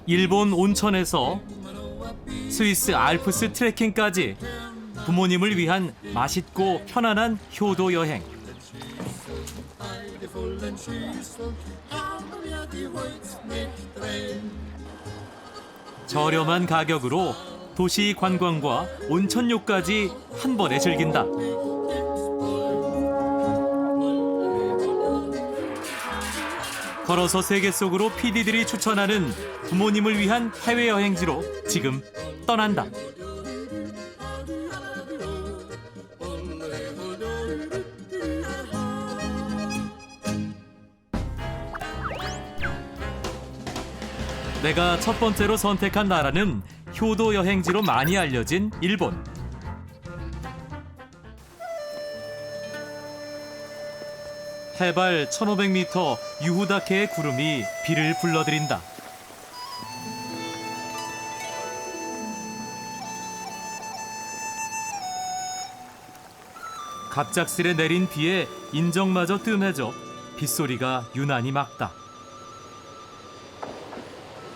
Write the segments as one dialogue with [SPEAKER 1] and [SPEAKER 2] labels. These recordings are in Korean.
[SPEAKER 1] 일본 온천에서 스위스 알프스 트레킹까지 부모님을 위한 맛있고 편안한 효도 여행. 저렴한 가격으로 도시 관광과 온천욕까지 한 번에 즐긴다. 걸어서 세계 속으로 PD들이 추천하는 부모님을 위한 해외여행지로 지금 떠난다. 내가 첫 번째로 선택한 나라는 효도 여행지로 많이 알려진 일본. 해발 1500m 유후다케의 구름이 비를 불러들인다. 갑작스레 내린 비에 인정마저 뜸해져 빗소리가 유난히 막다.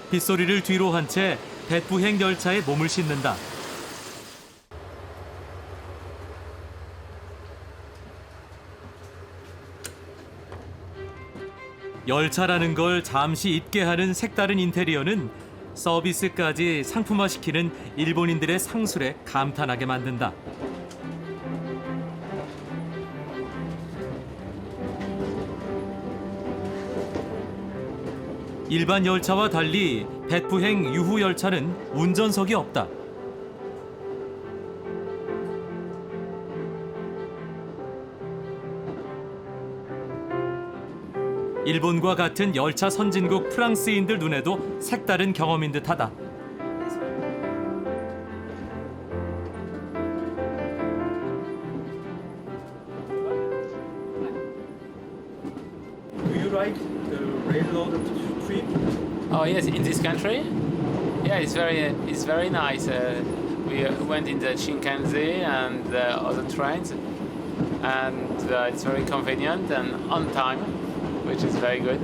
[SPEAKER 1] 빗소리를 뒤로 한 채 배프행 열차에 몸을 싣는다. 열차라는 걸 잠시 잊게 하는 색다른 인테리어는 서비스까지 상품화시키는 일본인들의 상술에 감탄하게 만든다. 일반 열차와 달리 배프행 유후 열차는 운전석이 없다. 일본과 같은 열차 선진국 프랑스인들 눈에도 색다른 경험인 듯하다.
[SPEAKER 2] Do you like the railroad trip?
[SPEAKER 3] Oh yes, in this country, yeah, it's very nice. We went in the Shinkansen and the other trains, and it's very convenient and on time, which is very good.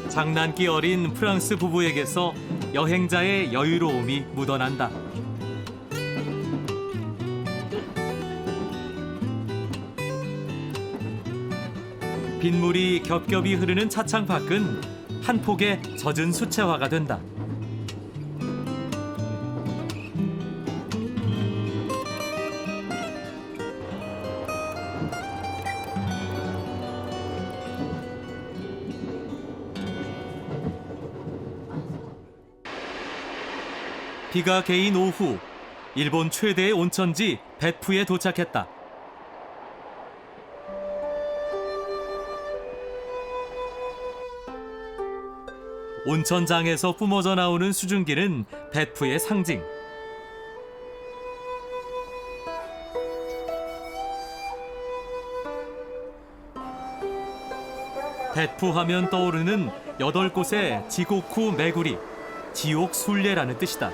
[SPEAKER 1] 장난기 어린 프랑스 부부에게서 여행자의 여유로움이 묻어난다. 빗물이 겹겹이 흐르는 차창 밖은 한 폭의 젖은 수채화가 된다. 비가 개인 오후, 일본 최대의 온천지 베푸에 도착했다. 온천장에서 뿜어져 나오는 수증기는 베푸의 상징. 베푸 하면 떠오르는 8곳의 지고쿠 메구리, 지옥 순례라는 뜻이다.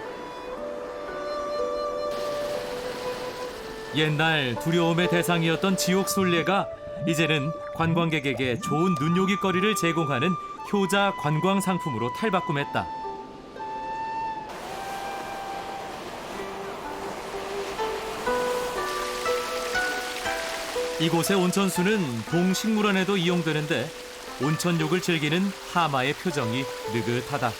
[SPEAKER 1] 옛날 두려움의 대상이었던 지옥 순례가 이제는 관광객에게 좋은 눈요깃거리를 제공하는 효자 관광 상품으로 탈바꿈했다. 이곳의 온천수는 동식물원에도 이용되는데 온천욕을 즐기는 하마의 표정이 느긋하다.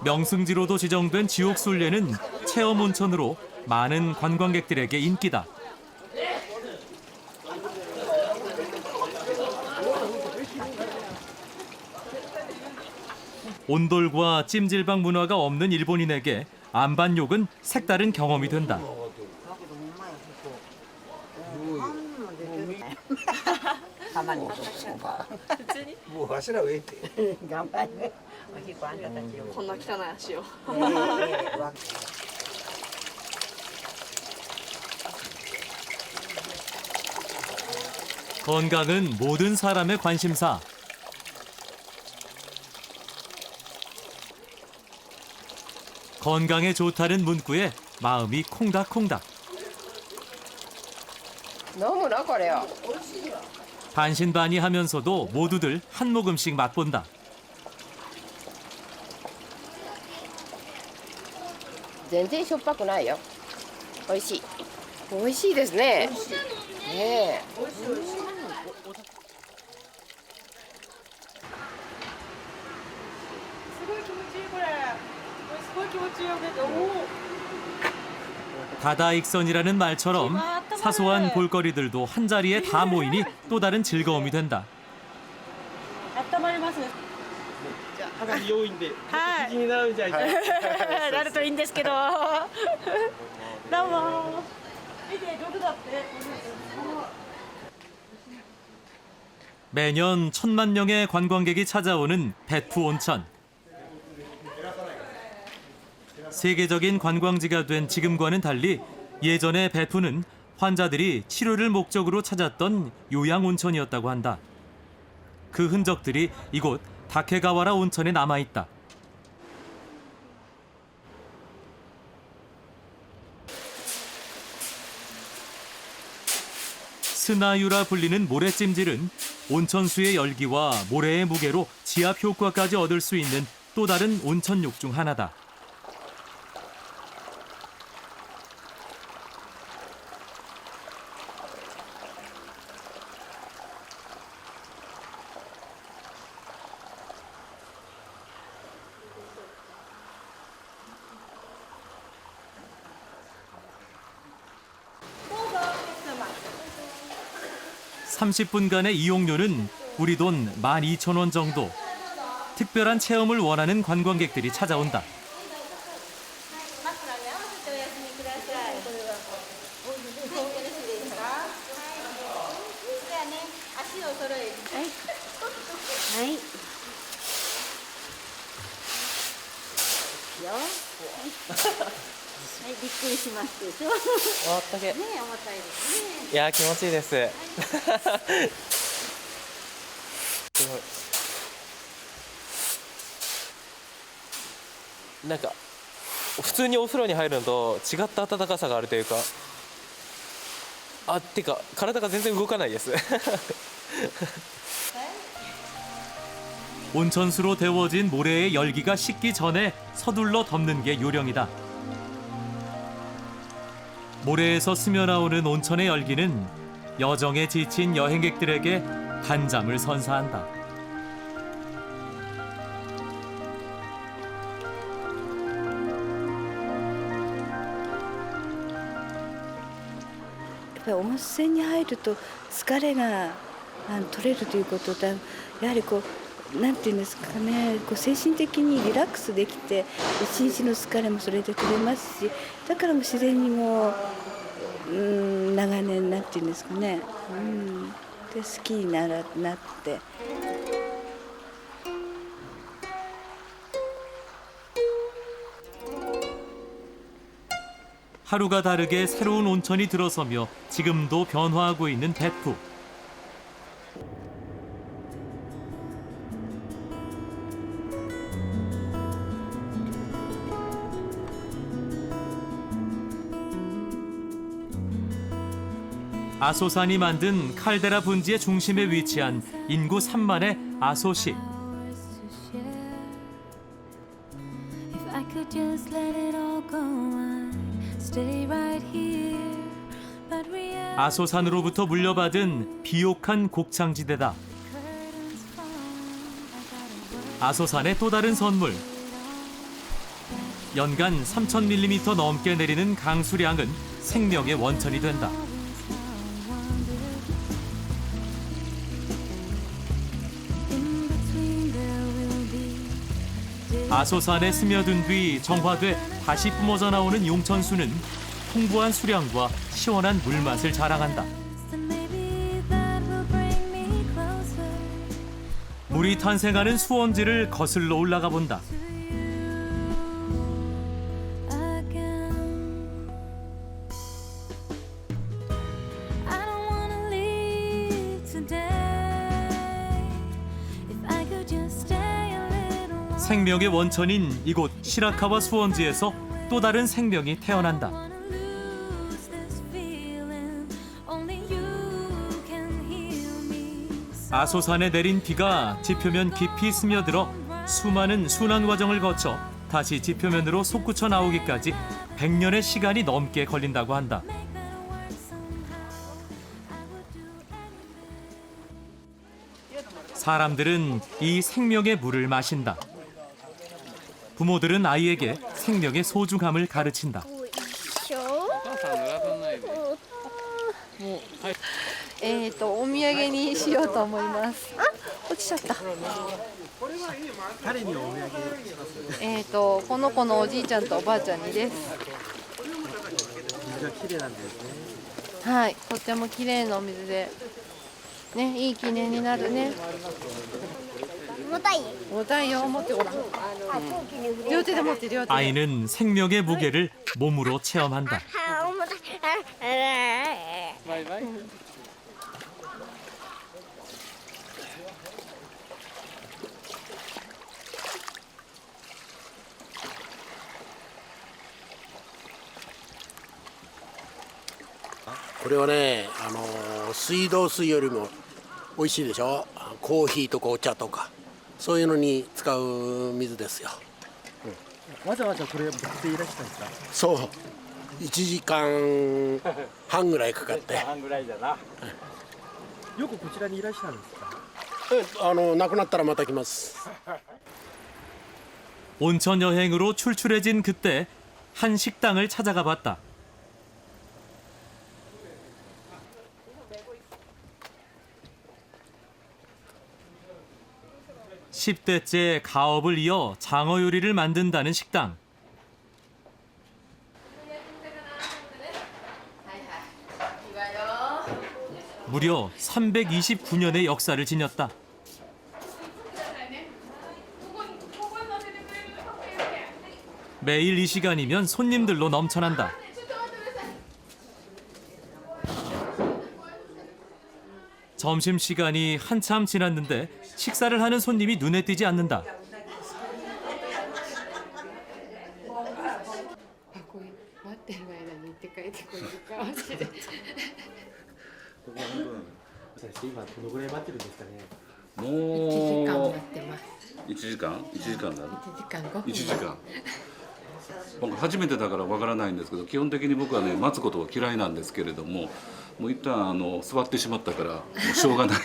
[SPEAKER 1] 명승지로도 지정된 지옥순례는 체험 온천으로 많은 관광객들에게 인기다. 온돌과 찜질방 문화가 없는 일본인에게 안반욕은 색다른 경험이 된다.
[SPEAKER 4] たまに普通にもうわしら上行って頑張るおひこあんたたちよこんな汚い足を
[SPEAKER 1] 건강은 모든 사람의 관심사. 건강에 좋다는 문구에 마음이 콩닥콩닥.
[SPEAKER 5] 너무나 거래요.
[SPEAKER 1] 반신반의하면서도 모두들 한 모금씩 맛본다.
[SPEAKER 5] 全然しょっぱくないよ。美味しい。美味しいですね。ねえ。
[SPEAKER 4] すごい気持ちいいこれ。これすごい気持ちいいよね。
[SPEAKER 1] 다다익선이라는 말처럼 사소한 볼거리들도 한자리에 다 모이니 또 다른 즐거움이 된다.
[SPEAKER 4] 温まりますね。
[SPEAKER 2] 肌に弱いんで、
[SPEAKER 4] はい
[SPEAKER 2] 気になるんじゃないですか。
[SPEAKER 4] なるといいんですけど。どうも。見てどこだって。
[SPEAKER 1] 매년 1,000만 명의 관광객이 찾아오는 배프 온천. 세계적인 관광지가 된 지금과는 달리 예전의 배프는 환자들이 치료를 목적으로 찾았던 요양 온천이었다고 한다. 그 흔적들이 이곳 다케가와라 온천에 남아 있다. 스나유라 불리는 모래찜질은 온천수의 열기와 모래의 무게로 지압 효과까지 얻을 수 있는 또 다른 온천욕 중 하나다. (30분간의) 이용료는 우리 돈 12,000원 정도. 특별한 체험을 원하는 관광객들이 찾아온다.
[SPEAKER 6] いや気持ちいいです。すごい。なんか普通にお風呂に入るのと違った暖かさがあるというか、てか体が全然動かないです。
[SPEAKER 1] 온천수로 데워진 모래의 열기가 식기 전에 서둘러 덮는 게 요령이다. 모래에서 스며나오는 온천의 열기는 여정에 지친 여행객들에게 단잠을 선사한다.
[SPEAKER 7] 야, 温泉に入ると疲れが取れるということと、やはりこうなんていうんですかね、こう精神的にリラックスできて一日の疲れもそれで取れますし、だからもう自然にもう長年なんていうんですかね、で好きになって。
[SPEAKER 1] 하루가 다르게 새로운 온천이 들어서며 지금도 변화하고 있는 배프. 아소산이 만든 칼데라 분지의 중심에 위치한 인구 3만의 아소시. 아소산으로부터 물려받은 비옥한 곡창지대다. 아소산의 또 다른 선물. 연간 3,000mm 넘게 내리는 강수량은 생명의 원천이 된다. 아소산에 스며든 뒤 정화돼 다시 뿜어져 나오는 용천수는 풍부한 수량과 시원한 물맛을 자랑한다. 물이 탄생하는 수원지를 거슬러 올라가 본다. 생명의 원천인 이곳 시라카와 수원지에서 또 다른 생명이 태어난다. 아소산에 내린 비가 지표면 깊이 스며들어 수많은 순환 과정을 거쳐 다시 지표면으로 솟구쳐 나오기까지 100년의 시간이 넘게 걸린다고 한다. 사람들은 이 생명의 물을 마신다. 부모들은 아이에게 생명의 소중함을 가르친다.
[SPEAKER 8] お土産にしようと思います。あ、落ちちゃった。
[SPEAKER 2] 誰にお土産します
[SPEAKER 8] この子のおじいちゃんとおばあちゃんにです。
[SPEAKER 2] 水が綺麗なんですね。
[SPEAKER 8] はい、とっても綺麗なお水で、ね、いい記念になるね。重たいよ、持ってごらん。両手で持って、両手で。
[SPEAKER 1] 아이는 생명의 무게를 몸으로 체험한다.
[SPEAKER 3] バイバイ。
[SPEAKER 9] これはね、水道水よりも美味しいでしょ。コーヒーとかお茶とかそういうのに使う水ですよ。
[SPEAKER 2] わざわざこれ持っていらしたんですか？
[SPEAKER 9] そう、1時間半ぐらいかかって。
[SPEAKER 2] 半ぐらいだな。よくこちらにいらっしゃるんですか？
[SPEAKER 9] 亡くなったらまた来ます。
[SPEAKER 1] 온천 여행으로 출출해진 그때 한 식당을 찾아가 봤다. (10대째) 가업을 이어 장어 요리를 만든다는 식당. 무려 329년의 역사를 지녔다. 매일 이 시간이면 손님들로 넘쳐난다. 점심시간이 한참 지났는데 식사를 하는 손님이 눈에 띄지 않는다.
[SPEAKER 8] 待ってる間に行って帰ってこれるかもしれない。
[SPEAKER 2] 今どのぐらい待ってるんですかね？1
[SPEAKER 8] 時間
[SPEAKER 10] も
[SPEAKER 8] 待ってます。
[SPEAKER 10] う1時間1時間だ
[SPEAKER 8] 1時間5分。
[SPEAKER 10] 1時間僕初めてだからわからないんですけど基本的に僕はね待つことは嫌いなんですけれどももう一旦座ってしまったからもうしょうがないも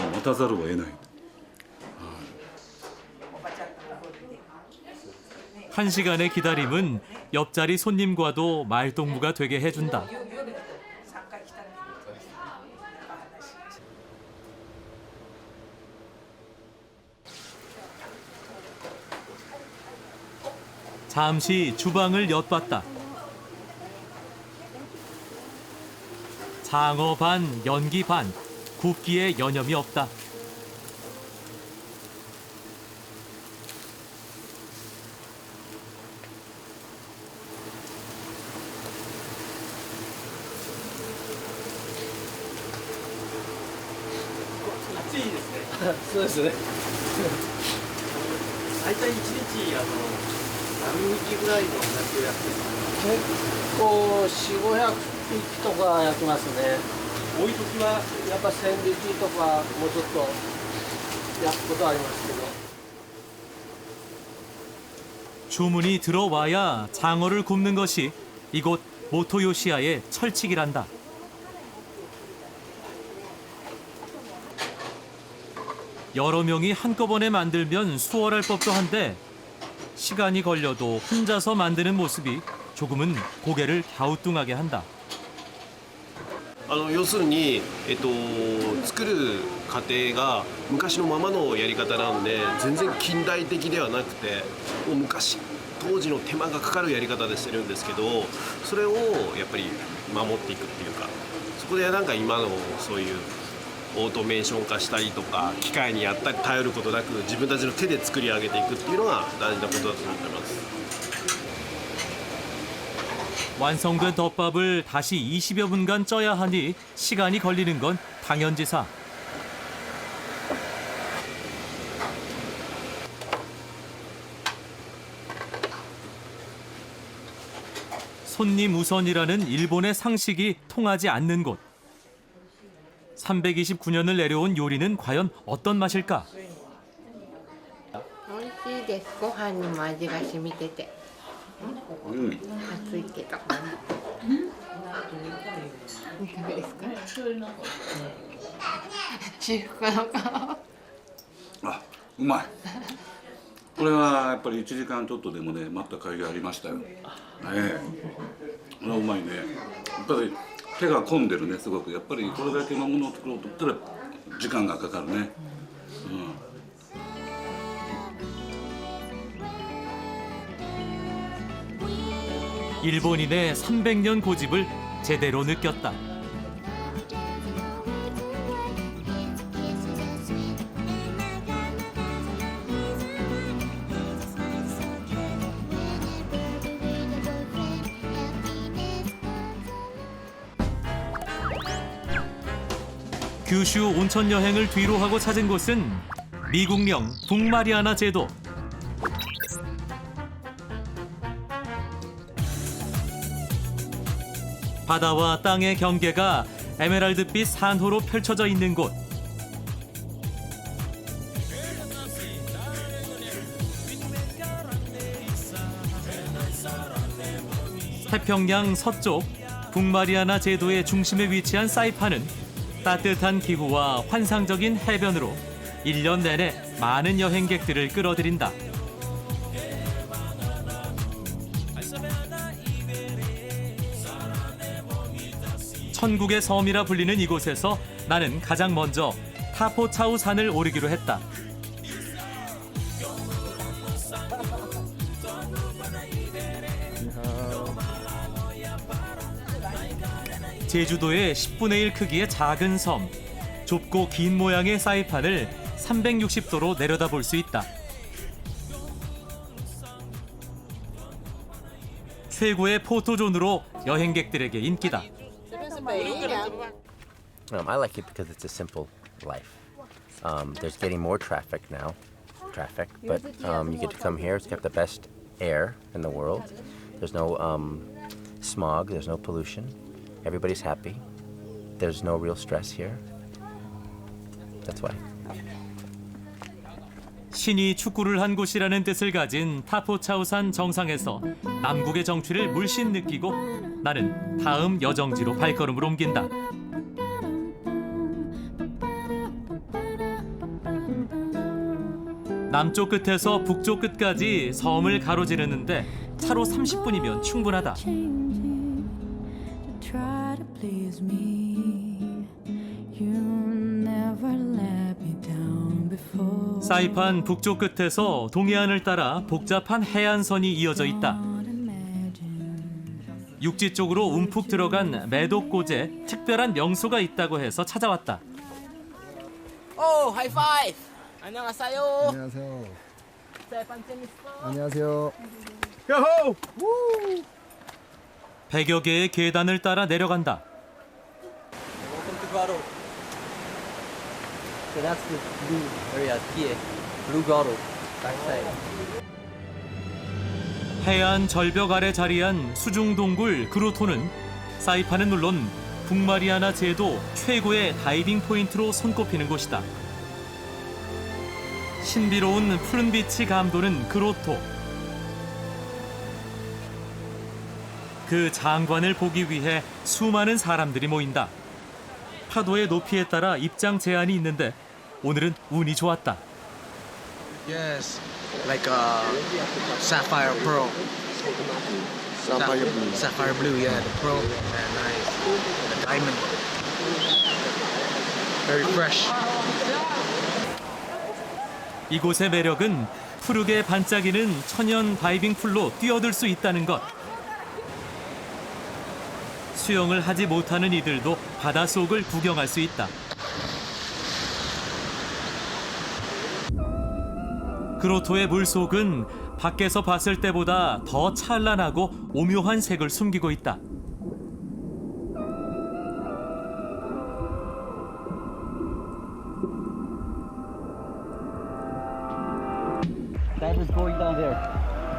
[SPEAKER 10] う待たざるを得ない
[SPEAKER 1] 1시간의 기다림은 옆자리 손님과도 말동무가 되게 해준다. 잠시 주방을 엿봤다. 장어 반, 연기 반, 굽기에 여념이 없다.
[SPEAKER 2] 네. そうですね。大体1日何日ぐらいの野球やってるんですか？
[SPEAKER 9] 結構4、500匹とか焼きますね。
[SPEAKER 2] 多い時は
[SPEAKER 9] やっぱ1000匹とかもうちょっと焼くことはありますけど。
[SPEAKER 1] 주문이 들어와야 장어를 굽는 것이 이곳 모토요시야의 철칙이란다. 여러 명이 한꺼번에 만들면 수월할 법도 한데 시간이 걸려도 혼자서 만드는 모습이 조금은 고개를 갸우뚱하게 한다.
[SPEAKER 11] 要するに、作る過程が昔のままのやり方なんで全然近代的ではなくてもう昔当時の手間がかかるやり方でしてるんですけどそれをやっぱり守っていくっていうかそこでなんか今のそういうオートメーション化したりとか機械にやったり頼ることなく自分たちの手で作り上げていくっていうのが大事なことだと思ってます。
[SPEAKER 1] 완성된 덮밥을 다시 20여 분간 쪄야 하니 시간이 걸리는 건 당연지사. 손님 우선이라는 일본의 상식이 통하지 않는 곳. 329년을 내려온 요리는 과연 어떤 맛일까?
[SPEAKER 5] 美味しいです。ご飯にも味が染みてて。暑いけど。いかがですか？至福の顔。
[SPEAKER 10] あ、うまい。これはやっぱり1時間ちょっとでもね待った甲斐がありましたよ。これはうまいね。やっぱり手が込んでるね、すごく。やっぱりこれだけのものを作ろうと思ったら時間がかかるね。
[SPEAKER 1] 일본인의 300년 고집을 제대로 느꼈다. 규슈 온천 여행을 뒤로 하고 찾은 곳은 미국령 북마리아나 제도. 바다와 땅의 경계가 에메랄드빛 산호로 펼쳐져 있는 곳. 태평양 서쪽 북마리아나 제도의 중심에 위치한 사이판은 따뜻한 기후와 환상적인 해변으로 1년 내내 많은 여행객들을 끌어들인다. 천국의 섬이라 불리는 이곳에서 나는 가장 먼저 타포차우 산을 오르기로 했다. 제주도의 10분의 1 크기의 작은 섬, 좁고 긴 모양의 사이판을 360도로 내려다볼 수 있다. 최고의 포토존으로 여행객들에게 인기다.
[SPEAKER 12] I like it because it's a simple life. There's getting more traffic now, but you get to come here. It's got the best air in the world. There's no smog. There's no pollution. Everybody's happy. There's no real stress here. That's why.
[SPEAKER 1] 신이 축구를 한 곳이라는 뜻을 가진 타포차우산 정상에서 남국의 정취를 물씬 느끼고 나는 다음 여정지로 발걸음을 옮긴다. 남쪽 끝에서 북쪽 끝까지 섬을 가로지르는데 차로 30분이면 충분하다. 사이판 북쪽 끝에서 동해안을 따라 복잡한 해안선이 이어져 있다. 육지 쪽으로 움푹 들어간 매독고제 특별한 명소가 있다고 해서 찾아왔다.
[SPEAKER 5] 오, 하이파이브. 안녕하세요.
[SPEAKER 13] 안녕하세요. 안녕하세요. 야호!
[SPEAKER 1] 100여 개의 계단을 따라 내려간다.
[SPEAKER 2] So that's the blue area here. Blue grotto. Backside.
[SPEAKER 1] 해안 절벽 아래 자리한 수중동굴 그로토는 사이판은 물론 북마리아나 제도 최고의 다이빙 포인트로 손꼽히는 곳이다. 신비로운 푸른 빛이 감도는 그로토. 그 장관을 보기 위해 수많은 사람들이 모인다. 파도의 높이에 따라 입장 제한이 있는데 오늘은 운이 좋았다.
[SPEAKER 14] Yes, like sapphire pearl. Sapphire blue, yeah, the pearl. Yeah, nice. The diamond. Very fresh.
[SPEAKER 1] 이곳의 매력은 푸르게 반짝이는 천연 다이빙 풀로 뛰어들 수 있다는 것. 수영을 하지 못하는 이들도 바닷속을 구경할 수 있다. 그로토의 물속은 밖에서 봤을 때보다 더 찬란하고 오묘한 색을 숨기고 있다.
[SPEAKER 2] Divers going down there.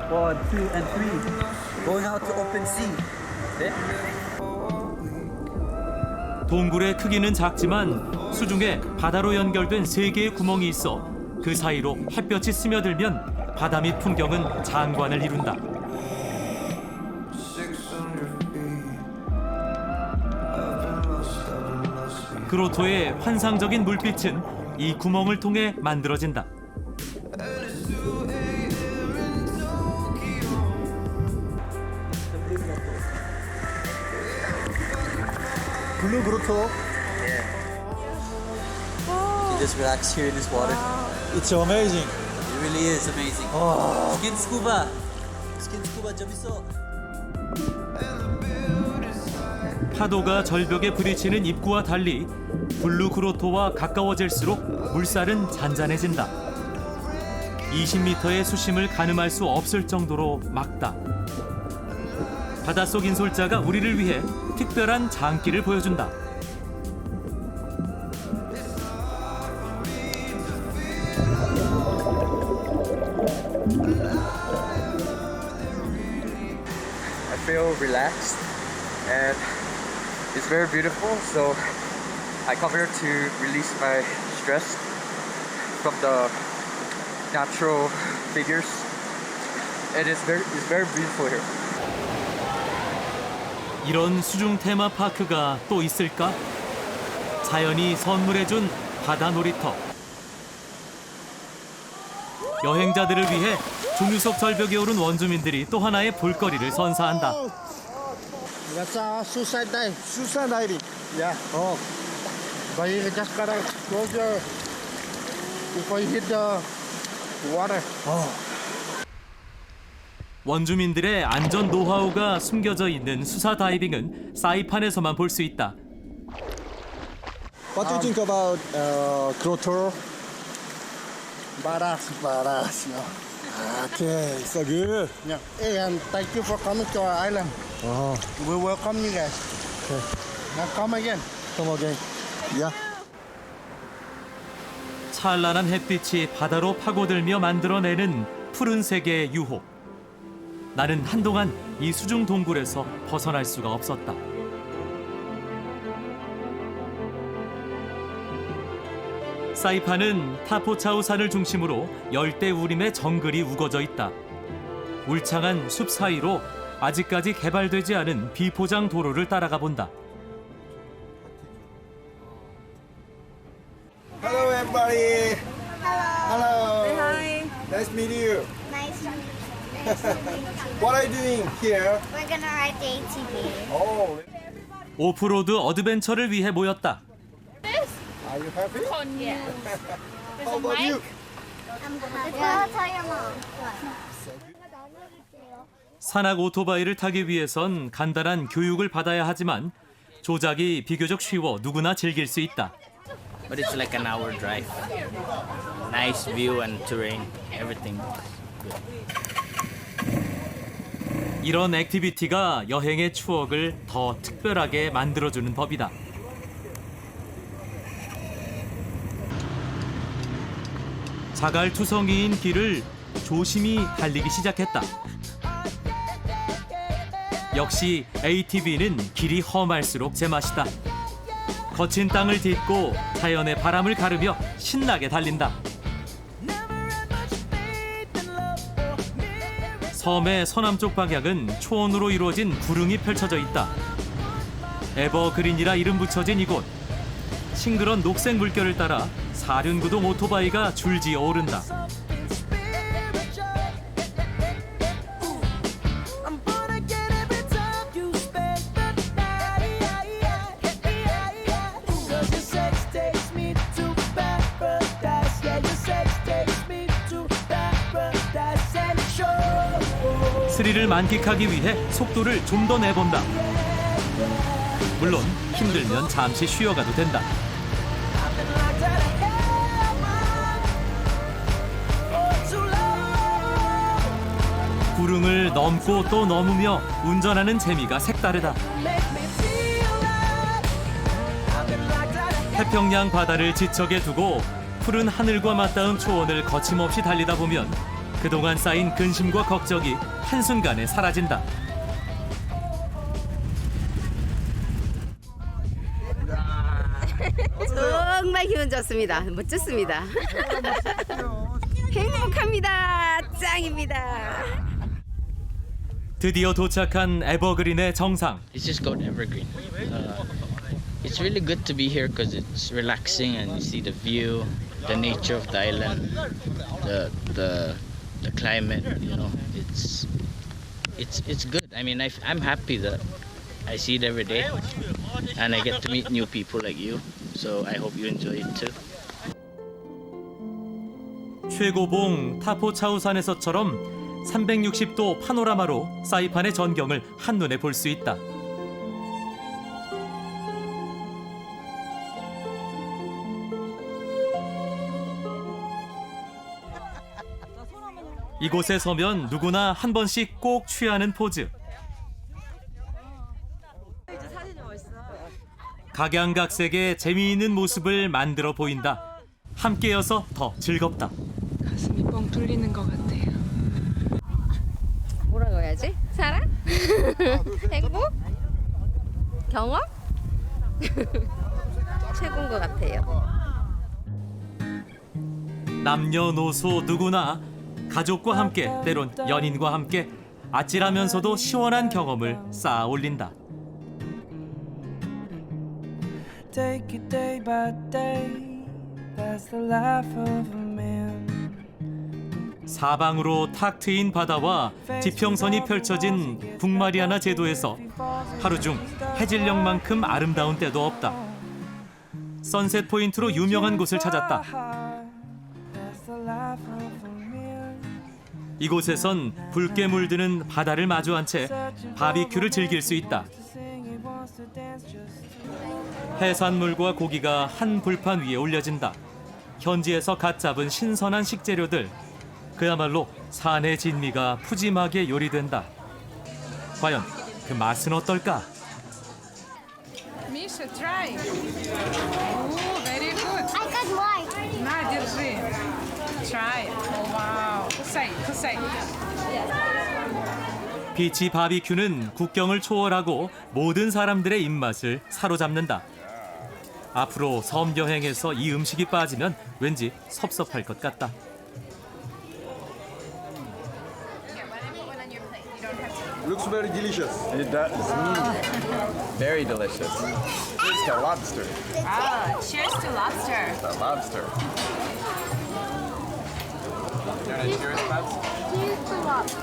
[SPEAKER 2] 1, 2, and 3. Going out to open sea.
[SPEAKER 1] 동굴의 크기는 작지만 수중에 바다로 연결된 3개의 구멍이 있어 그 사이로 햇볕이 스며들면 바다 밑 풍경은 장관을 이룬다. 그로토의 환상적인 물빛은 이 구멍을 통해 만들어진다.
[SPEAKER 13] Blue grotto.
[SPEAKER 2] You just relax here in this water.
[SPEAKER 13] It's amazing.
[SPEAKER 2] It really is amazing. Skin scuba. Skin scuba 재밌어.
[SPEAKER 1] 파도가 절벽에 부딪히는 입구와 달리 블루 그로토와 가까워질수록 물살은 잔잔해진다. 20m의 수심을 가늠할 수 없을 정도로 맑다. 바닷속 인솔자가 우리를 위해 특별한 장기를 보여준다.
[SPEAKER 14] I feel relaxed and it's very beautiful, so I come here to release my stress from the natural figures, and it's very beautiful here.
[SPEAKER 1] 이런 수중 테마파크가 또 있을까? 자연이 선물해준 바다 놀이터. 여행자들을 위해 조류석 절벽에 오른 원주민들이 또 하나의 볼거리를 선사한다.
[SPEAKER 13] That's a suicide dive. Suicide diving. Yeah. Oh. But you just gotta close your before you hit the water. Oh.
[SPEAKER 1] 원주민들의 안전 노하우가 숨겨져 있는 수사 다이빙은 사이판에서만 볼 수 있다.
[SPEAKER 13] What do you think about grotto? Badass. No. Okay, so good. Yeah. Hey, and thank you for coming to our island. We welcome you guys. Okay. Now come again. Come again. Yeah.
[SPEAKER 1] 찬란한 햇빛이 바다로 파고들며 만들어내는 푸른색의 유호. 나는 한동안 이 수중 동굴에서 벗어날 수가 없었다. 사이판은 타포차우산을 중심으로 열대우림의 정글이 우거져 있다. 울창한 숲 사이로 아직까지 개발되지 않은 비포장 도로를 따라가 본다.
[SPEAKER 13] Hello, everybody. Hello.
[SPEAKER 8] Say hi.
[SPEAKER 13] Nice to meet you.
[SPEAKER 15] Nice to meet you.
[SPEAKER 13] What are you doing here?
[SPEAKER 15] We're gonna ride the ATV.
[SPEAKER 13] Oh.
[SPEAKER 1] 오프로드 어드벤처를 위해 모였다.
[SPEAKER 13] Are you happy?
[SPEAKER 15] Yeah.
[SPEAKER 13] How about you?
[SPEAKER 15] I'm happy. Tell your mom.
[SPEAKER 1] 산악 오토바이를 타기 위해선 간단한 교육을 받아야 하지만 조작이 비교적 쉬워 누구나 즐길 수 있다.
[SPEAKER 2] But it's like an hour drive. Nice view and terrain. Everything.
[SPEAKER 1] 이런 액티비티가 여행의 추억을 더 특별하게 만들어주는 법이다. 자갈투성이인 길을 조심히 달리기 시작했다. 역시 ATV는 길이 험할수록 제맛이다. 거친 땅을 딛고 자연의 바람을 가르며 신나게 달린다. 섬의 서남쪽 방향은 초원으로 이루어진 구릉이 펼쳐져 있다. 에버그린이라 이름 붙여진 이곳. 싱그런 녹색 물결을 따라 사륜구동 오토바이가 줄지어 오른다. 스릴을 만끽하기 위해 속도를 좀 더 내본다. 물론 힘들면 잠시 쉬어가도 된다. 구릉을 넘고 또 넘으며 운전하는 재미가 색다르다. 태평양 바다를 지척에 두고 푸른 하늘과 맞닿은 초원을 거침없이 달리다 보면 그동안 쌓인 근심과 걱정이 한순간에 사라진다.
[SPEAKER 5] 좋습니다. 멋졌습니다. 행복합니다. 짱입니다.
[SPEAKER 1] 드디어 도착한 에버그린의 정상.
[SPEAKER 2] It's just called Evergreen. It's really good to be here because it's relaxing and you see the view, the nature of the island, the climate. You know, it's good. I mean, I'm happy that I see it every day, and I get to meet new people like you. So I hope you enjoy it too.
[SPEAKER 1] 최고봉 타포차우산에서처럼 360도 파노라마로 사이판의 전경을 한눈에 볼 수 있다. 이곳에 서면 누구나 한 번씩 꼭 취하는 포즈. 각양각색의 재미있는 모습을 만들어 보인다. 함께여서 더 즐겁다.
[SPEAKER 8] 가슴이 뻥 뚫리는 것 같아요.
[SPEAKER 5] 뭐라고 해야지? 사랑? 행복? 경험? 최고인 것 같아요.
[SPEAKER 1] 남녀노소 누구나 가족과 함께 때론 연인과 함께 아찔하면서도 시원한 경험을 쌓아 올린다.
[SPEAKER 16] Take it day by day. That's the life of a man.
[SPEAKER 1] 사방으로 탁 트인 바다와 지평선이 펼쳐진 북마리아나 제도에서 하루 중 해질녘만큼 아름다운 때도 없다. 선셋 포인트로 유명한 곳을 찾았다. 이곳에선 붉게 물드는 바다를 마주한 채 바비큐를 즐길 수 있다. 해산물과 고기가 한 불판 위에 올려진다. 현지에서 갓 잡은 신선한 식재료들. 그야말로 산의 진미가 푸짐하게 요리된다. 과연 그 맛은 어떨까?
[SPEAKER 8] Misha, try. Oh, very good. I got mine. На, держи. Try. Oh, wow. Kusai, kusai.
[SPEAKER 1] 비치 바비큐는 국경을 초월하고 모든 사람들의 입맛을 사로잡는다. 앞으로 섬 여행에서 이 음식이 빠지면 왠지 섭섭할 것 같다.
[SPEAKER 17] Looks very delicious. It does. Very delicious. Cheers to lobster.
[SPEAKER 8] Ah, cheers to lobster.
[SPEAKER 17] The lobster. You want to cheers, Babs? Cheers to lobster.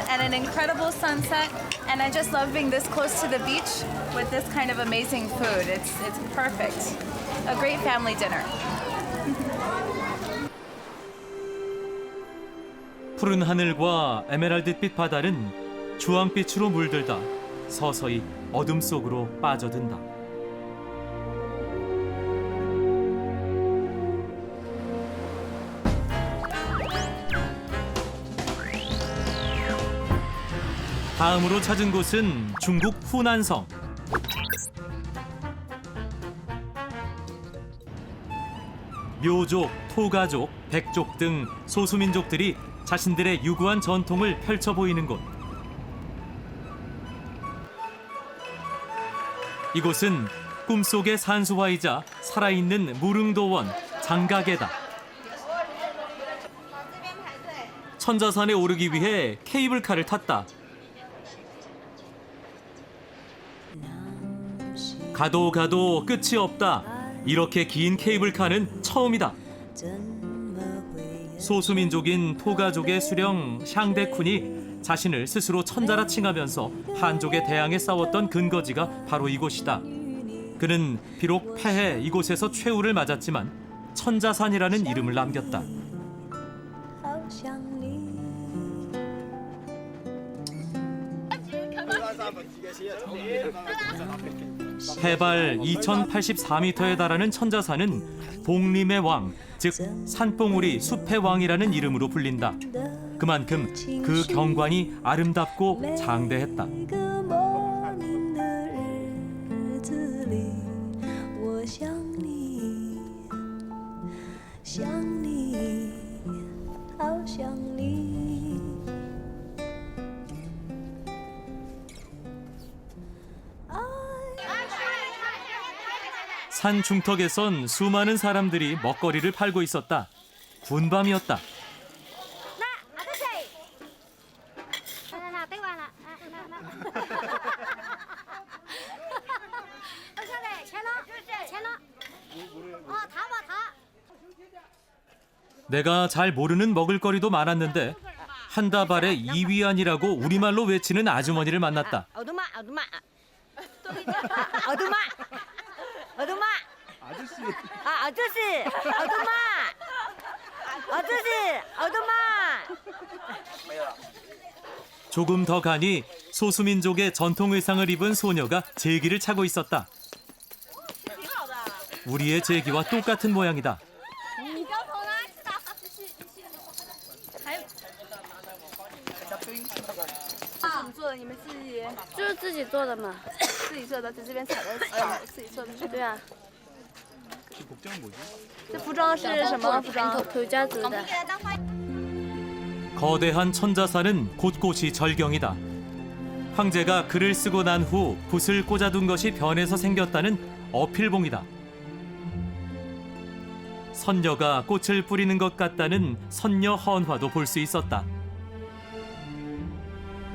[SPEAKER 8] And an incredible sunset, and I just love being this close to the beach with this kind of amazing food. It's perfect. A great family dinner.
[SPEAKER 1] 푸른 하늘과 에메랄드빛 바다는 주황빛으로 물들다 서서히 어둠 속으로 빠져든다. 다음으로 찾은 곳은 중국 후난성. 묘족, 토가족, 백족 등 소수민족들이 자신들의 유구한 전통을 펼쳐 보이는 곳. 이곳은 꿈속의 산수화이자 살아있는 무릉도원 장가계다. 천자산에 오르기 위해 케이블카를 탔다. 가도 가도 끝이 없다. 이렇게 긴 케이블카는 처음이다. 소수민족인 토가족의 수령 샹대쿤이 자신을 스스로 천자라 칭하면서 한족에 대항해 싸웠던 근거지가 바로 이곳이다. 그는 비록 패해 이곳에서 최후를 맞았지만 천자산이라는 이름을 남겼다. 해발 2084m에 달하는 천자산은 봉림의 왕, 즉 산봉우리 숲의 왕이라는 이름으로 불린다. 그만큼 그 경관이 아름답고 장대했다. 산 중턱에선 수많은 사람들이 먹거리를 팔고 있었다. 군밤이었다. 내가 잘 모르는 먹을거리도 많았는데 한 다발에 2위안이라고 우리말로 외치는 아주머니를 만났다.
[SPEAKER 4] 어둠아. 아저씨. 어둠아.
[SPEAKER 1] 조금 더 가니 소수민족의 전통 의상을 입은 소녀가 제기를 차고 있었다. 우리의 제기와 똑같은 모양이다.
[SPEAKER 5] 就是自己做的嘛。
[SPEAKER 8] 自己做的，在这边采的草，自己做的。
[SPEAKER 5] 对啊。
[SPEAKER 8] 这服装是什么服装？
[SPEAKER 5] 도자做的。
[SPEAKER 1] 거대한 천자산은 곳곳이 절경이다. 황제가 글을 쓰고 난 후 붓을 꽂아둔 것이 변해서 생겼다는 어필봉이다. 선녀가 꽃을 뿌리는 것 같다는 선녀 헌화도 볼 수 있었다.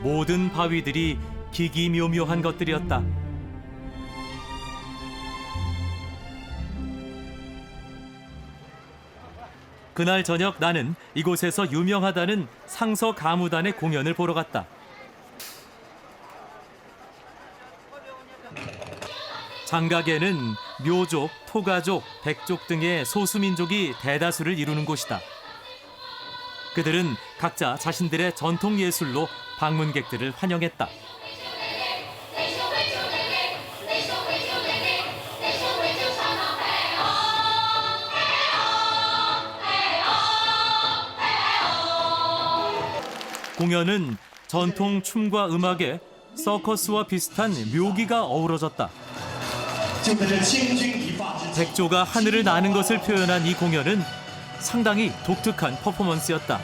[SPEAKER 1] 모든 바위들이 기기묘묘한 것들이었다. 그날 저녁 나는 이곳에서 유명하다는 상서 가무단의 공연을 보러 갔다. 장각에는 묘족, 토가족, 백족 등의 소수민족이 대다수를 이루는 곳이다. 그들은 각자 자신들의 전통 예술로 방문객들을 환영했다. 공연은 전통 춤과 음악에 서커스와 비슷한 묘기가 어우러졌다. 백조가 하늘을 나는 것을 표현한 이 공연은 상당히 독특한 퍼포먼스였다.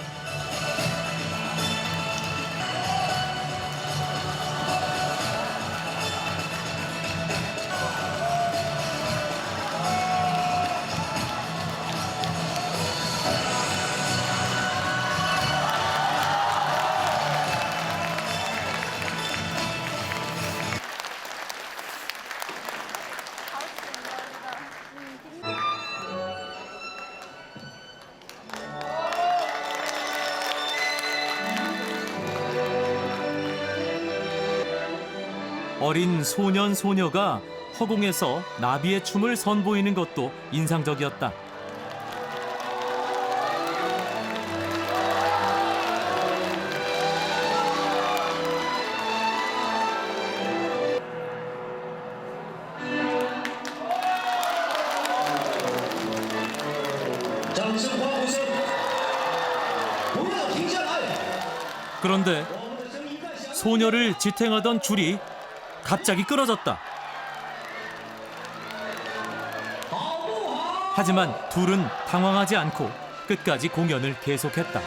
[SPEAKER 1] 어린 소년 소녀가 허공에서 나비의 춤을 선보이는 것도 인상적이었다. 그런데 소녀를 지탱하던 줄이 갑자기 끊어졌다. 하지만 둘은 당황하지 않고 끝까지 공연을 계속했다.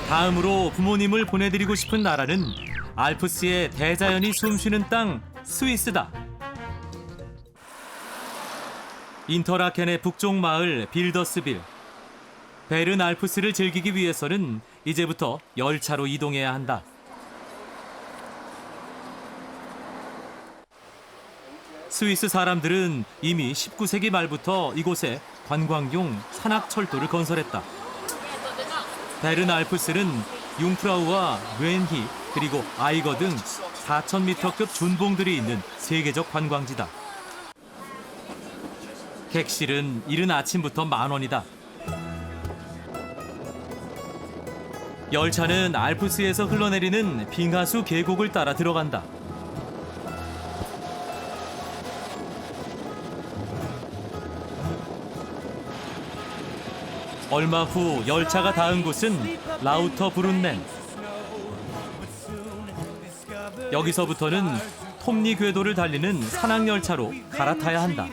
[SPEAKER 1] 다음으로 부모님을 보내드리고 싶은 나라는 알프스의 대자연이 숨쉬는 땅 스위스다. 인터라켄의 북쪽 마을 빌더스빌. 베른 알프스를 즐기기 위해서는 이제부터 열차로 이동해야 한다. 스위스 사람들은 이미 19세기 말부터 이곳에 관광용 산악철도를 건설했다. 베른 알프스는 융프라우와 르헨히 그리고 아이거 등 4,000m급 준봉들이 있는 세계적 관광지다. 객실은 이른 아침부터 10,000원이다. 열차는 알프스에서 흘러내리는 빙하수 계곡을 따라 들어간다. 얼마 후 열차가 닿은 곳은 라우터 브룬넨. 여기서부터는 톱니 궤도를 달리는 산악열차로 갈아타야 한다.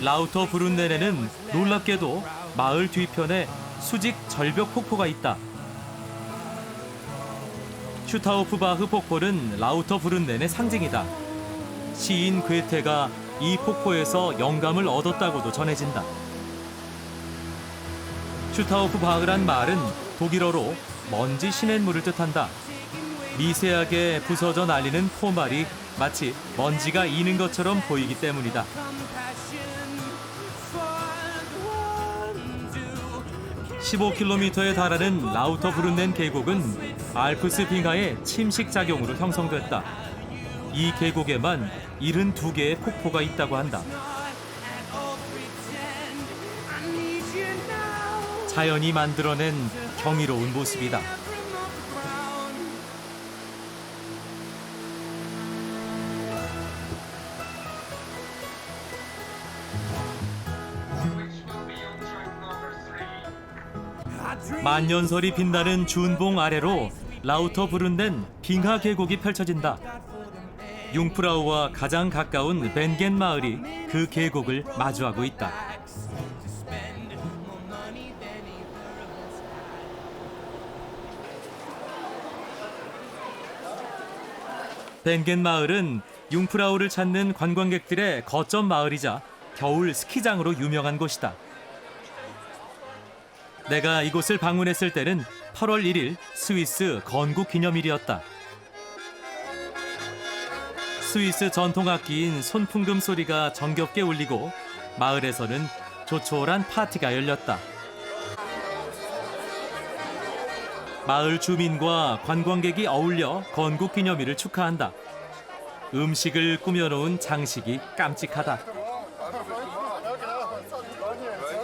[SPEAKER 1] 라우터 브룬넨에는 놀랍게도 마을 뒤편에 수직 절벽 폭포가 있다. 슈타우프바흐 폭포는 라우터 브룬넨의 상징이다. 시인 괴테가 이 폭포에서 영감을 얻었다고도 전해진다. 슈타우프바흐란 말은 독일어로 먼지 시냇물을 뜻한다. 미세하게 부서져 날리는 포말이 마치 먼지가 이는 것처럼 보이기 때문이다. 15km에 달하는 라우터 브룬넨 계곡은 알프스 빙하의 침식 작용으로 형성됐다. 이 계곡에만 72개의 폭포가 있다고 한다. 자연이 만들어낸 경이로운 모습이다. 만년설이 빛나는 준봉 아래로 라우터 브룬넨 빙하 계곡이 펼쳐진다. 융프라우와 가장 가까운 벤겐 마을이 그 계곡을 마주하고 있다. 벤겐 마을은 융프라우를 찾는 관광객들의 거점 마을이자 겨울 스키장으로 유명한 곳이다. 내가 이곳을 방문했을 때는 8월 1일 스위스 건국 기념일이었다. 스위스 전통악기인 손풍금 소리가 정겹게 울리고 마을에서는 조촐한 파티가 열렸다. 마을 주민과 관광객이 어울려 건국 기념일을 축하한다. 음식을 꾸며놓은 장식이 깜찍하다.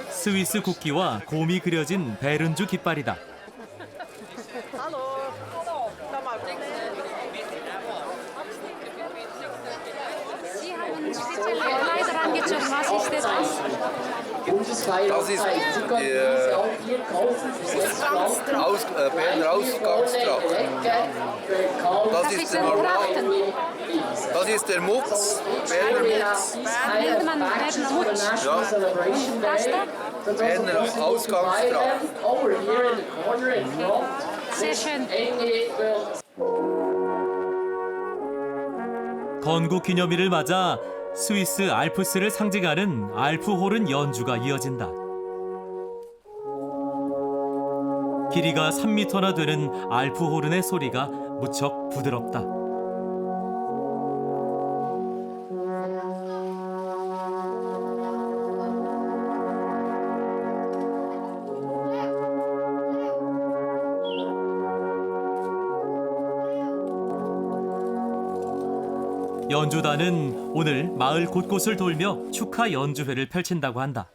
[SPEAKER 1] 스위스 국기와 곰이 그려진 베른주 깃발이다.
[SPEAKER 18] Das ist Berner Ausgangstracht. Das ist der Normal. Das ist der Mutz, Berner Mutz. Ja. Berner Ausgangstracht.
[SPEAKER 8] Sehr schön.
[SPEAKER 1] 건국 기념일을 맞아 스위스 알프스를 상징하는 알프호른 연주가 이어진다. 길이가 3m나 되는 알프호른의 소리가 무척 부드럽다. 연주단은 오늘 마을 곳곳을 돌며 축하 연주회를 펼친다고 한다.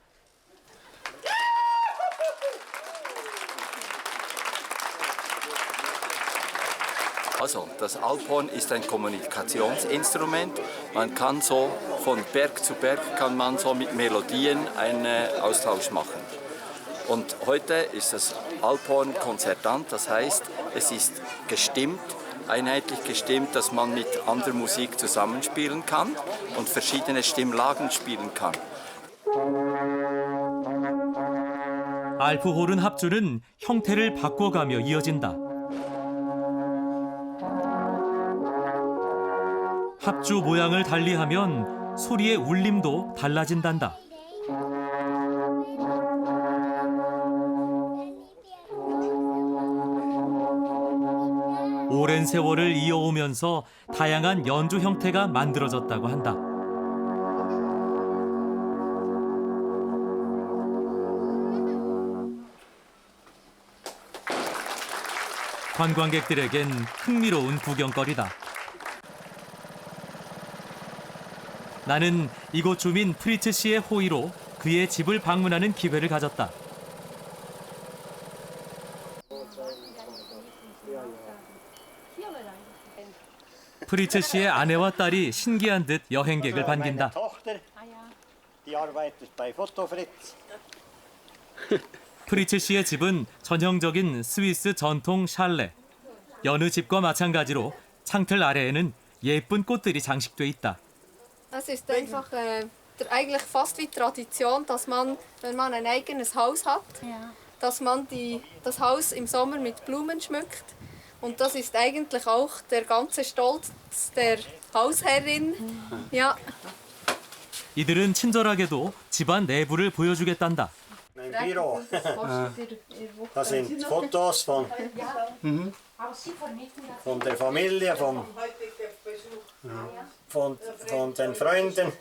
[SPEAKER 19] Also, das Alphorn ist ein Kommunikationsinstrument. Man kann so von Berg zu Berg kann man so mit Melodien einen Austausch machen. Und heute ist das Alphorn konzertant, das heißt, es ist gestimmt, einheitlich gestimmt, dass man mit anderer Musik zusammenspielen kann und verschiedene Stimmlagen spielen kann.
[SPEAKER 1] 알프호른 합주는 형태를 바꿔가며 이어진다. 합주 모양을 달리하면 소리의 울림도 달라진단다. 오랜 세월을 이어오면서 다양한 연주 형태가 만들어졌다고 한다. 관광객들에겐 흥미로운 구경거리다. 나는 이곳 주민 프리츠 씨의 호의로 그의 집을 방문하는 기회를 가졌다. 프리츠 씨의 아내와 딸이 신기한 듯 여행객을 반긴다. 프리츠 씨의 집은 전형적인 스위스 전통 샬레. 여느 집과 마찬가지로 창틀 아래에는 예쁜 꽃들이 장식돼 있다.
[SPEAKER 20] Es ist einfach eigentlich fast wie Tradition, dass man, wenn man ein eigenes Haus hat, dass man das Haus im Sommer mit Blumen schmückt. Und das ist eigentlich auch der ganze Stolz der Hausherrin. Ja.
[SPEAKER 1] 이들은 친절하게도 집안 내부를 보여주겠단다.
[SPEAKER 21] Mein Büro. Das sind Fotos von der Familie, von den Freunden.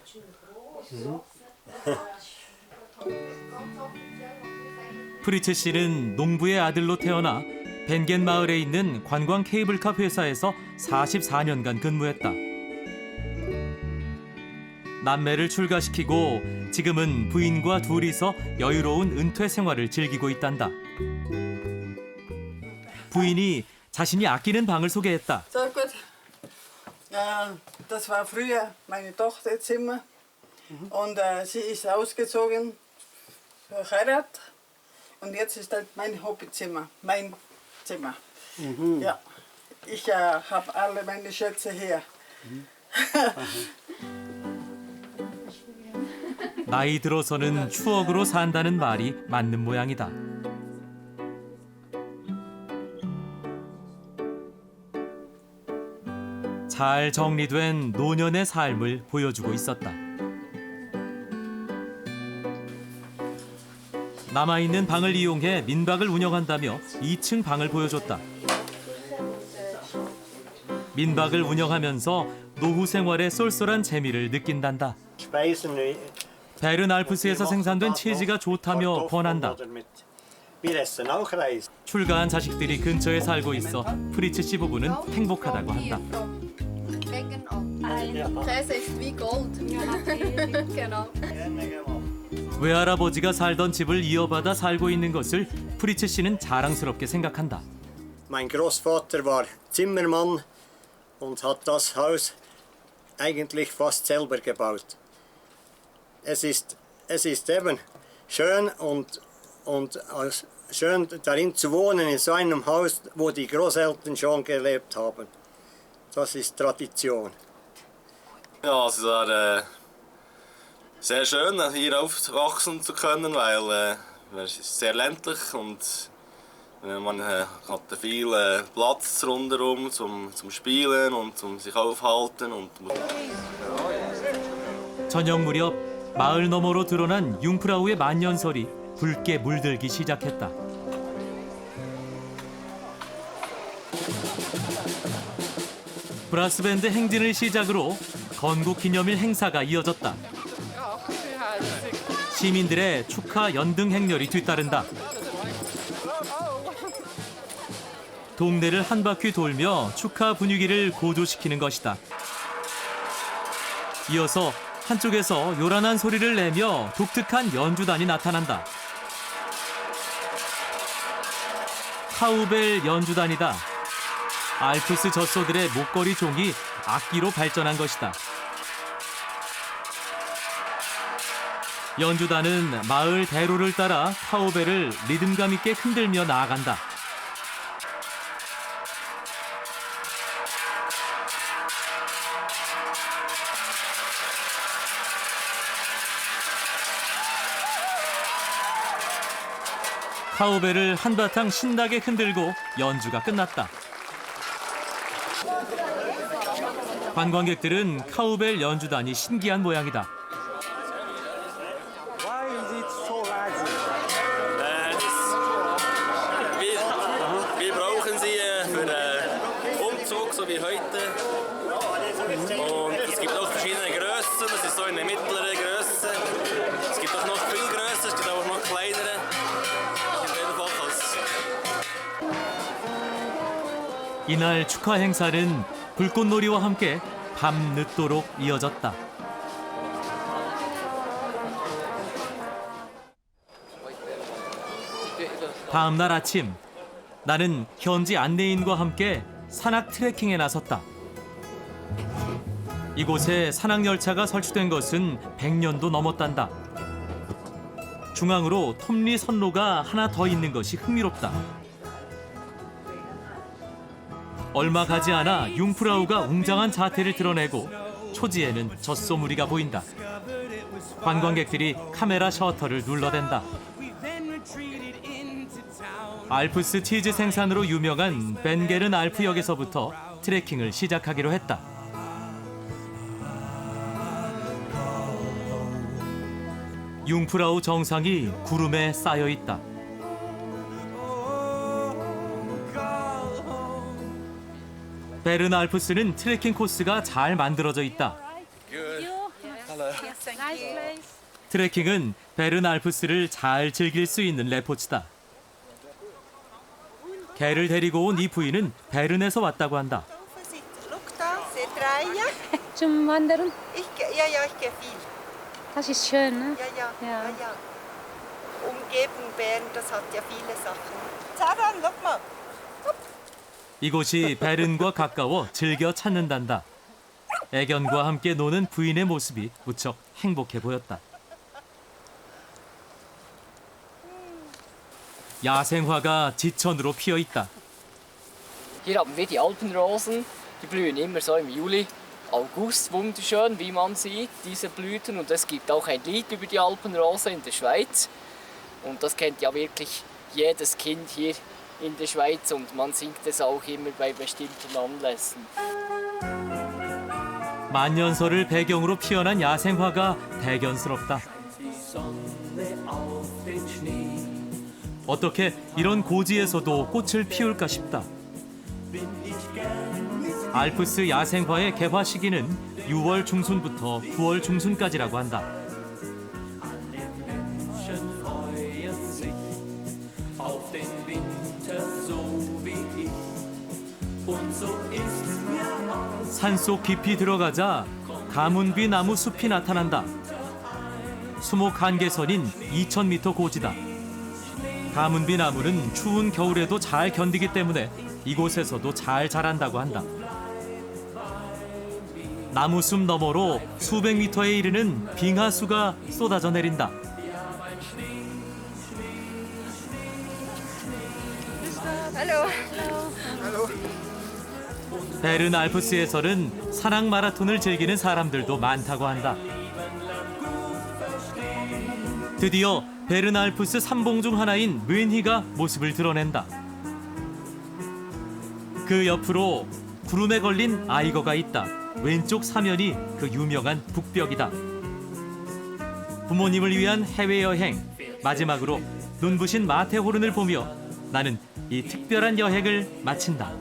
[SPEAKER 1] 프리츠 씨는 농부의 아들로 태어나 벤겐 마을에 있는 관광 케이블카 회사에서 44년간 근무했다. 남매를 출가시키고 지금은 부인과 둘이서 여유로운 은퇴 생활을 즐기고 있단다. 부인이 자신이 아끼는 방을 소개했다.
[SPEAKER 22] So gut. Das war früher meine Tochterzimmer und sie ist ausgezogen für Heirat und jetzt ist das mein Hobbyzimmer, mein Zimmer. Ja, ich habe alle meine Schätze hier.
[SPEAKER 1] 나이 들어서는 추억으로 산다는 말이 맞는 모양이다. 잘 정리된 노년의 삶을 보여주고 있었다. 남아있는 방을 이용해 민박을 운영한다며 2층 방을 보여줬다. 민박을 운영하면서 노후 생활의 쏠쏠한 재미를 느낀단다. 베른알프스에서 생산된 치즈가 좋다며 권한다. 출가한 자식들이 근처에 살고 있어 프리츠 씨 부부는 행복하다고 한다.
[SPEAKER 20] Käse ist wie Gold. Genau.
[SPEAKER 1] 외할아버지가 살던 집을 이어받아 살고 있는 것을 프리츠 씨는 자랑스럽게 생각한다.
[SPEAKER 21] Mein Großvater war Zimmermann und hat das Haus eigentlich fast selber gebaut. Es ist eben schön und schön darin zu wohnen in so einem Haus, wo die Großeltern schon gelebt haben. Das ist Tradition.
[SPEAKER 23] Ja, es war sehr schön, hier aufwachsen zu können, weil es ist sehr ländlich und man hat viel Platz rundherum zum Spielen und zum sich aufhalten.
[SPEAKER 1] 저녁 무렵 마을 너머로 드러난 융프라우의 만년설이 붉게 물들기 시작했다. 브라스밴드 행진을 시작으로 건국기념일 행사가 이어졌다. 시민들의 축하 연등 행렬이 뒤따른다. 동네를 한 바퀴 돌며 축하 분위기를 고조시키는 것이다. 이어서 한쪽에서 요란한 소리를 내며 독특한 연주단이 나타난다. 카우벨 연주단이다. 알프스 젖소들의 목걸이 종이 악기로 발전한 것이다. 연주단은 마을 대로를 따라 카우벨을 리듬감 있게 흔들며 나아간다. 카우벨을 한바탕 신나게 흔들고 연주가 끝났다. 관광객들은 카우벨 연주단이 신기한 모양이다.
[SPEAKER 23] Wir brauchen sie für Umzug, so wie heute. Und es gibt auch verschiedene Größen. Das ist so eine mittlere Größe. Es gibt auch noch viel größer, es gibt auch noch kleinere.
[SPEAKER 1] 이날 축하 행사는 불꽃놀이와 함께 밤 늦도록 이어졌다. 다음 날 아침, 나는 현지 안내인과 함께 산악 트레킹에 나섰다. 이곳에 산악열차가 설치된 것은 100년도 넘었단다. 중앙으로 톱니 선로가 하나 더 있는 것이 흥미롭다. 얼마 가지 않아 융프라우가 웅장한 자태를 드러내고 초지에는 젖소무리가 보인다. 관광객들이 카메라 셔터를 눌러댄다. 알프스 치즈 생산으로 유명한 벤게른 알프역에서부터 트레킹을 시작하기로 했다. 융프라우 정상이 구름에 쌓여 있다. 베른 알프스는 트레킹 코스가 잘 만들어져 있다. 트레킹은 베른 알프스를 잘 즐길 수 있는 레포츠다. 개를 데리고 온 이 부인은 베른에서 왔다고 한다.
[SPEAKER 3] Zum Wandern?
[SPEAKER 4] Ich gehe viel.
[SPEAKER 3] Das ist schön, ne?
[SPEAKER 4] Ja. Umgebung Bern, das hat ja viele Sachen. Zaran, look mal.
[SPEAKER 1] 이곳이 베른과 가까워 즐겨 찾는단다. 애견과 함께 노는 부인의 모습이 무척 행복해 보였다. 야생화가 지천으로 피어 있다.
[SPEAKER 6] Hier haben wir die Alpenrosen, die blühen immer so im Juli, August, wunderschön, wie man sieht, diese Blüten. Und es gibt auch ein Lied über die Alpenrose in der Schweiz. Und das kennt ja wirklich jedes Kind hier in der Schweiz und man singt es auch immer bei bestimmten Anlässen.
[SPEAKER 1] 만년설을 배경으로 피어난 야생화가 대견스럽다. 어떻게 이런 고지에서도 꽃을 피울까 싶다. 알프스 야생화의 개화 시기는 6월 중순부터 9월 중순까지라고 한다. 산속 깊이 들어가자 가문비 나무 숲이 나타난다. 수목 한계선인 2000m 고지다. 가문비 나무는 추운 겨울에도 잘 견디기 때문에 이곳에서도 잘 자란다고 한다. 나무숲 너머로 수백 미터에 이르는 빙하수가 쏟아져 내린다. 베른 알프스에서는 산악 마라톤을 즐기는 사람들도 많다고 한다. 드디어 베른 알프스 삼봉 중 하나인 르인히가 모습을 드러낸다. 그 옆으로 구름에 걸린 아이거가 있다. 왼쪽 사면이 그 유명한 북벽이다. 부모님을 위한 해외여행, 마지막으로 눈부신 마테호른을 보며 나는 이 특별한 여행을 마친다.